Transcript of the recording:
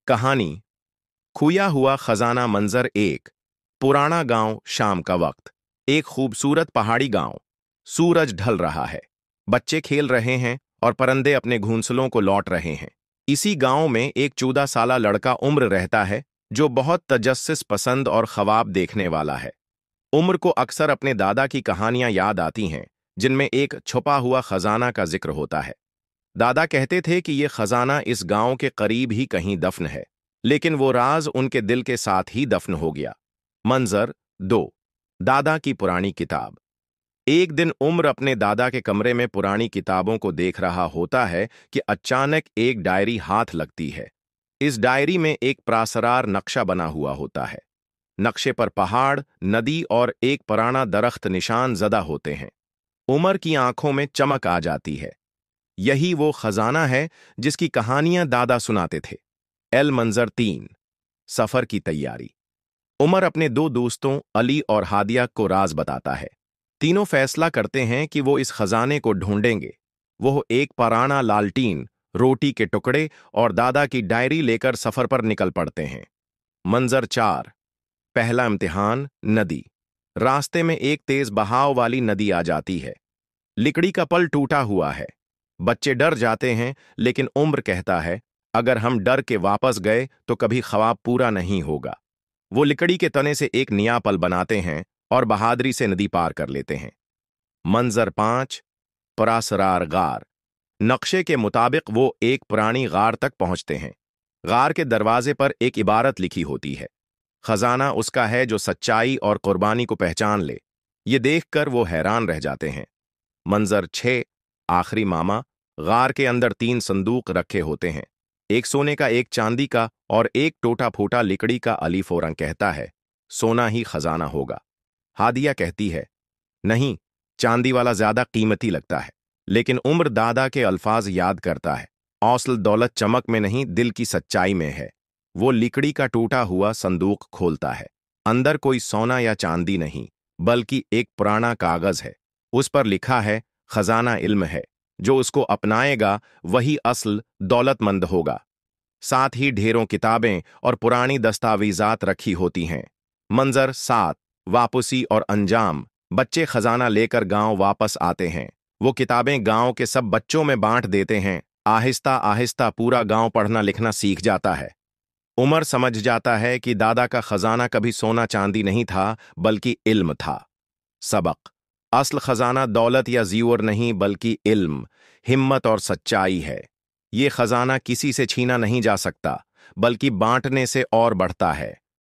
कहानी खोया हुआ खजाना। मंजर एक। पुराना गांव। शाम का वक्त। एक खूबसूरत पहाड़ी गांव। सूरज ढल रहा है। बच्चे खेल रहे हैं और परिंदे अपने घोंसलों को लौट रहे हैं। इसी गांव में एक 14 साला लड़का उम्र रहता है, जो बहुत तजस्सुस पसंद और ख्वाब देखने वाला है। उम्र को अक्सर अपने दादा की कहानियां याद आती हैं, जिनमें एक छुपा हुआ खजाना का जिक्र होता है। दादा कहते थे कि यह खजाना इस गांव के करीब ही कहीं दफन है, लेकिन वो राज उनके दिल के साथ ही दफन हो गया। मंजर दो। दादा की पुरानी किताब। एक दिन उम्र अपने दादा के कमरे में पुरानी किताबों को देख रहा होता है कि अचानक एक डायरी हाथ लगती है। इस डायरी में एक प्रासरार नक्शा बना हुआ होता है। नक्शे पर पहाड़, नदी और एक पुराना दरख्त निशान ज़दा होते हैं। उमर की आंखों में चमक आ जाती है। यही वो खजाना है जिसकी कहानियां दादा सुनाते थे। मंजर तीन। सफर की तैयारी। उमर अपने दो दोस्तों अली और हादिया को राज बताता है। तीनों फैसला करते हैं कि वो इस खजाने को ढूंढेंगे। वो एक पुराना लालटीन, रोटी के टुकड़े और दादा की डायरी लेकर सफर पर निकल पड़ते हैं। मंजर चार। पहला इम्तिहान। नदी। रास्ते में एक तेज बहाव वाली नदी आ जाती है। लकड़ी का पल टूटा हुआ है। बच्चे डर जाते हैं, लेकिन उम्र कहता है, अगर हम डर के वापस गए तो कभी ख्वाब पूरा नहीं होगा। वो लकड़ी के तने से एक नया पल बनाते हैं और बहादुरी से नदी पार कर लेते हैं। मंजर पांच। पुरासरार गार। नक्शे के मुताबिक वो एक पुरानी गार तक पहुंचते हैं। गार के दरवाजे पर एक इबारत लिखी होती है, खजाना उसका है जो सच्चाई और कुर्बानी को पहचान ले। ये देखकर वो हैरान रह जाते हैं। मंजर छह। आखिरी मामा। गार के अंदर 3 संदूक रखे होते हैं, एक सोने का, एक चांदी का और एक टूटा फूटा लकड़ी का। अली फौरन कहता है, सोना ही खजाना होगा। हादिया कहती है, नहीं, चांदी वाला ज्यादा कीमती लगता है। लेकिन उम्र दादा के अल्फाज याद करता है, औसल दौलत चमक में नहीं, दिल की सच्चाई में है। वो लकड़ी का टूटा हुआ संदूक खोलता है। अंदर कोई सोना या चांदी नहीं, बल्कि एक पुराना कागज है। उस पर लिखा है, खजाना इल्म है, जो उसको अपनाएगा वही असल दौलतमंद होगा। साथ ही ढेरों किताबें और पुरानी दस्तावेजात रखी होती हैं। मंजर सात। वापसी और अंजाम। बच्चे खजाना लेकर गांव वापस आते हैं। वो किताबें गांव के सब बच्चों में बांट देते हैं। आहिस्ता आहिस्ता पूरा गांव पढ़ना लिखना सीख जाता है। उमर समझ जाता है कि दादा का खजाना कभी सोना चांदी नहीं था, बल्कि इल्म था। सबक। असल खजाना दौलत या ज़ीवर नहीं, बल्कि इल्म, हिम्मत और सच्चाई है। ये खजाना किसी से छीना नहीं जा सकता, बल्कि बांटने से और बढ़ता है।